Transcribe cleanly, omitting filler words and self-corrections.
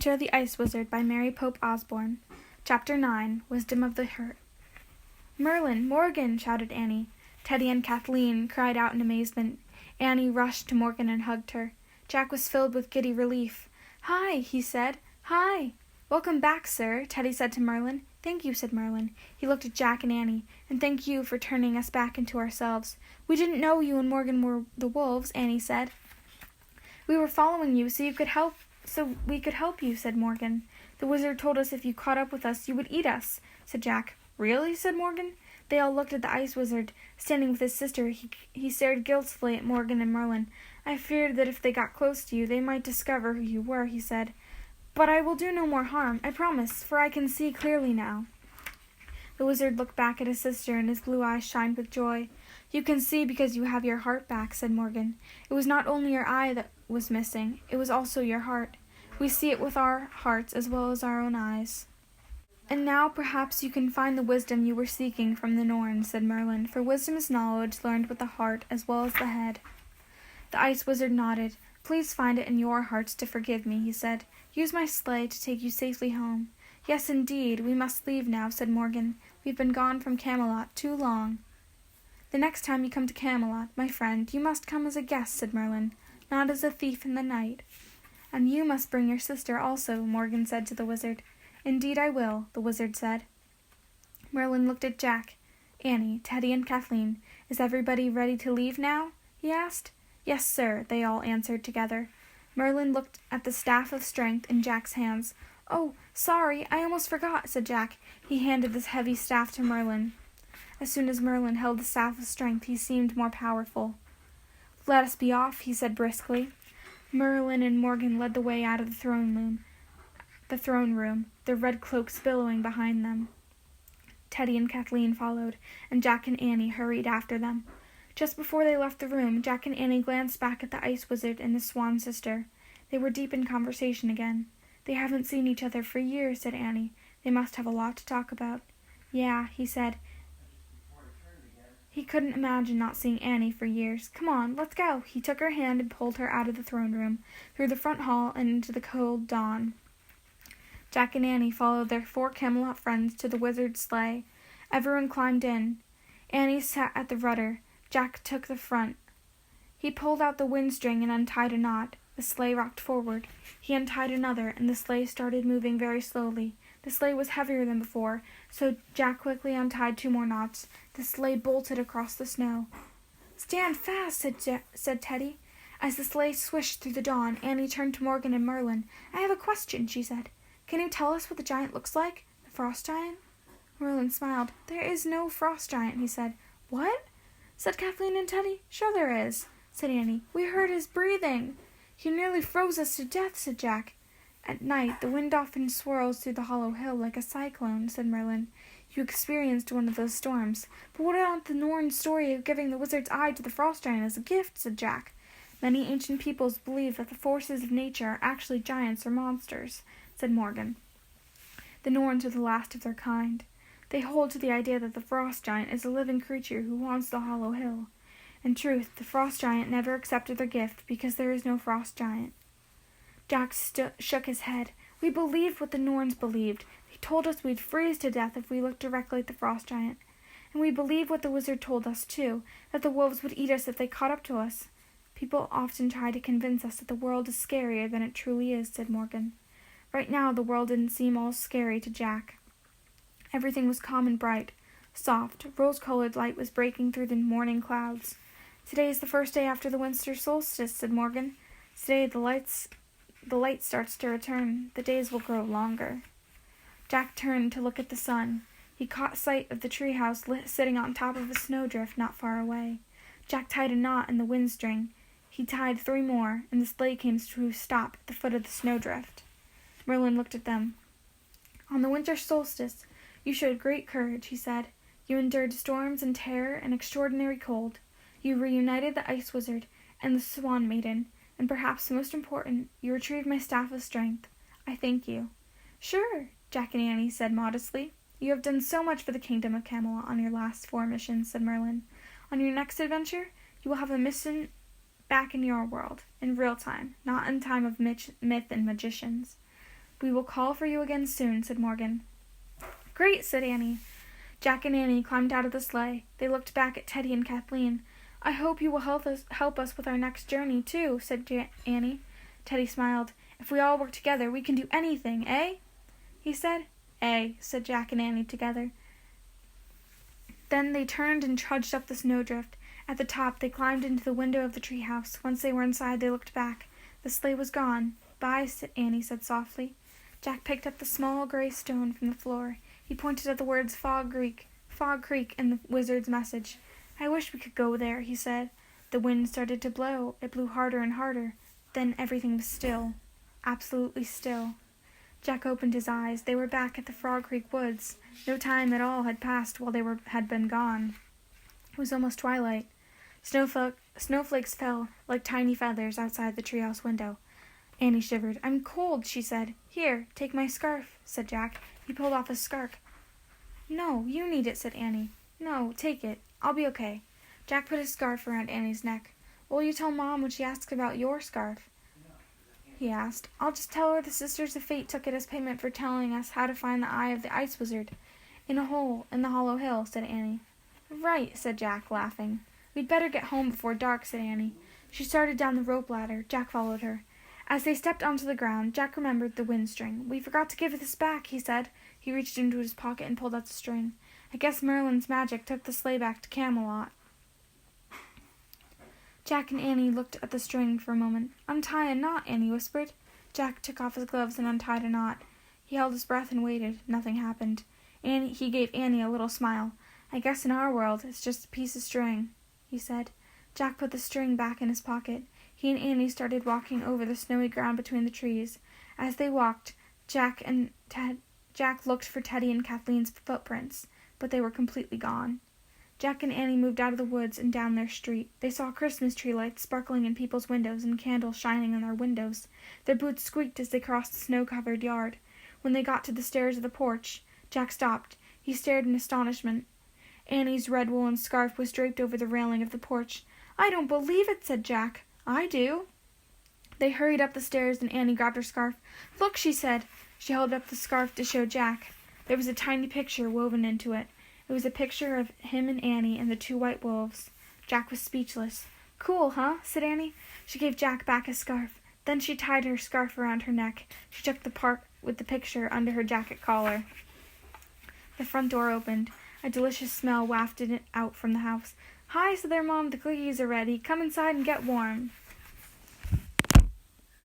Adventure of the Ice Wizard by Mary Pope Osborne. Chapter 9. Wisdom of the Hurt. "Merlin! Morgan!" shouted Annie. Teddy and Kathleen cried out in amazement. Annie rushed to Morgan and hugged her. Jack was filled with giddy relief. "Hi!" he said. "Hi!" "Welcome back, sir," Teddy said to Merlin. "Thank you," said Merlin. He looked at Jack and Annie. "And thank you for turning us back into ourselves." "We didn't know you and Morgan were the wolves," Annie said. "We were following you so we could help you," said Morgan. "The wizard told us if you caught up with us, you would eat us," said Jack. "Really?" said Morgan. They all looked at the ice wizard, standing with his sister. He stared guiltily at Morgan and Merlin. "I feared that if they got close to you, they might discover who you were," he said. "But I will do no more harm, I promise, for I can see clearly now." The wizard looked back at his sister, and his blue eyes shined with joy. "You can see because you have your heart back," said Morgan. "It was not only your eye that was missing, it was also your heart. We see it with our hearts as well as our own eyes." "And now perhaps you can find the wisdom you were seeking from the Norns," said Merlin, "for wisdom is knowledge learned with the heart as well as the head." The ice wizard nodded. "Please find it in your hearts to forgive me," he said. "Use my sleigh to take you safely home." "Yes, indeed, we must leave now," said Morgan. "We've been gone from Camelot too long." "The next time you come to Camelot, my friend, you must come as a guest," said Merlin, "not as a thief in the night." "And you must bring your sister also," Morgan said to the wizard. "Indeed I will," the wizard said. Merlin looked at Jack, Annie, Teddy, and Kathleen. "Is everybody ready to leave now?" he asked. "Yes, sir," they all answered together. Merlin looked at the staff of strength in Jack's hands. "Oh, sorry, I almost forgot," said Jack. He handed this heavy staff to Merlin. As soon as Merlin held the staff of strength, he seemed more powerful. "Let us be off," he said briskly. Merlin and Morgan led the way out of the throne room, their red cloaks billowing behind them. Teddy and Kathleen followed, and Jack and Annie hurried after them. Just before they left the room, Jack and Annie glanced back at the ice wizard and his swan sister. They were deep in conversation again. "They haven't seen each other for years," said Annie. "They must have a lot to talk about." "Yeah," he said. He couldn't imagine not seeing Annie for years. "Come on, let's go." He took her hand and pulled her out of the throne room, through the front hall, and into the cold dawn. Jack and Annie followed their 4 Camelot friends to the wizard's sleigh. Everyone climbed in. Annie sat at the rudder. Jack took the front. He pulled out the wind-string and untied a knot. The sleigh rocked forward. He untied another, and the sleigh started moving very slowly. The sleigh was heavier than before, so Jack quickly untied 2 more knots. The sleigh bolted across the snow. "Stand fast," said Teddy. As the sleigh swished through the dawn, Annie turned to Morgan and Merlin. "I have a question," she said. "Can you tell us what the giant looks like? The frost giant?" Merlin smiled. "There is no frost giant," he said. "What?" said Kathleen and Teddy. "Sure there is," said Annie. "We heard his breathing." "He nearly froze us to death," said Jack. "At night the wind often swirls through the hollow hill like a cyclone," said Merlin. "You experienced one of those storms. But what about the Norn's story of giving the wizard's eye to the frost giant as a gift?" said Jack. "Many ancient peoples believe that the forces of nature are actually giants or monsters," said Morgan. "The Norns are the last of their kind. They hold to the idea that the frost giant is a living creature who haunts the hollow hill. In truth, the frost giant never accepted their gift because there is no frost giant." Jack shook his head. "We believed what the Norns believed. They told us we'd freeze to death if we looked directly at the frost giant. And we believed what the wizard told us, too, that the wolves would eat us if they caught up to us. People often try to convince us that the world is scarier than it truly is," said Morgan. Right now the world didn't seem all scary to Jack. Everything was calm and bright. Soft, rose-colored light was breaking through the morning clouds. "Today is the first day after the winter solstice," said Morgan. "Today the light starts to return. The days will grow longer." Jack turned to look at the sun. He caught sight of the treehouse sitting on top of a snowdrift not far away. Jack tied a knot in the wind-string. He tied 3 more, and the sleigh came to a stop at the foot of the snowdrift. Merlin looked at them. "On the winter solstice, you showed great courage," he said. "You endured storms and terror and extraordinary cold. You reunited the ice wizard and the swan maiden, and perhaps most important, you retrieved my staff of strength. I thank you." "Sure," Jack and Annie said modestly. "You have done so much for the kingdom of Camelot on your last 4 missions," said Merlin. "On your next adventure, you will have a mission back in your world, in real time, not in time of myth and magicians." "We will call for you again soon," said Morgan. "Great," said Annie. Jack and Annie climbed out of the sleigh. They looked back at Teddy and Kathleen. "I hope you will help us with our next journey, too," said Annie. Teddy smiled. "If we all work together, we can do anything, eh?" he said. "Eh," said Jack and Annie together. Then they turned and trudged up the snowdrift. At the top, they climbed into the window of the treehouse. Once they were inside, they looked back. The sleigh was gone. "Bye," Annie said softly. Jack picked up the small gray stone from the floor. He pointed at the words Fog Creek, in the wizard's message. "I wish we could go there," he said. The wind started to blow. It blew harder and harder. Then everything was still. Absolutely still. Jack opened his eyes. They were back at the Frog Creek woods. No time at all had passed while they had been gone. It was almost twilight. Snowflakes fell like tiny feathers outside the treehouse window. Annie shivered. "I'm cold," she said. "Here, take my scarf," said Jack. He pulled off his scarf. "No, you need it," said Annie. "No, take it. I'll be okay." Jack put his scarf around Annie's neck. "Will you tell Mom when she asks about your scarf?" he asked. "I'll just tell her the Sisters of Fate took it as payment for telling us how to find the eye of the ice wizard in a hole in the hollow hill," said Annie. "Right," said Jack, laughing. "We'd better get home before dark," said Annie. She started down the rope ladder. Jack followed her. As they stepped onto the ground, Jack remembered the wind string. "We forgot to give this back," he said. He reached into his pocket and pulled out the string. "I guess Merlin's magic took the sleigh back to Camelot." Jack and Annie looked at the string for a moment. "Untie a knot," Annie whispered. Jack took off his gloves and untied a knot. He held his breath and waited. Nothing happened. He gave Annie a little smile. "I guess in our world it's just a piece of string," he said. Jack put the string back in his pocket. He and Annie started walking over the snowy ground between the trees. As they walked, Jack looked for Teddy and Kathleen's footprints, but they were completely gone. Jack and Annie moved out of the woods and down their street. They saw Christmas tree lights sparkling in people's windows and candles shining in their windows. Their boots squeaked as they crossed the snow-covered yard. When they got to the stairs of the porch, Jack stopped. He stared in astonishment. Annie's red woolen scarf was draped over the railing of the porch. "I don't believe it," said Jack. "I do." They hurried up the stairs and Annie grabbed her scarf. "Look," she said. She held up the scarf to show Jack. There was a tiny picture woven into it. It was a picture of him and Annie and the two white wolves. Jack was speechless. "Cool, huh?" said Annie. She gave Jack back his scarf. Then she tied her scarf around her neck. She tucked the part with the picture under her jacket collar. The front door opened. A delicious smell wafted out from the house. "Hi," said their mom. "The cookies are ready. Come inside and get warm."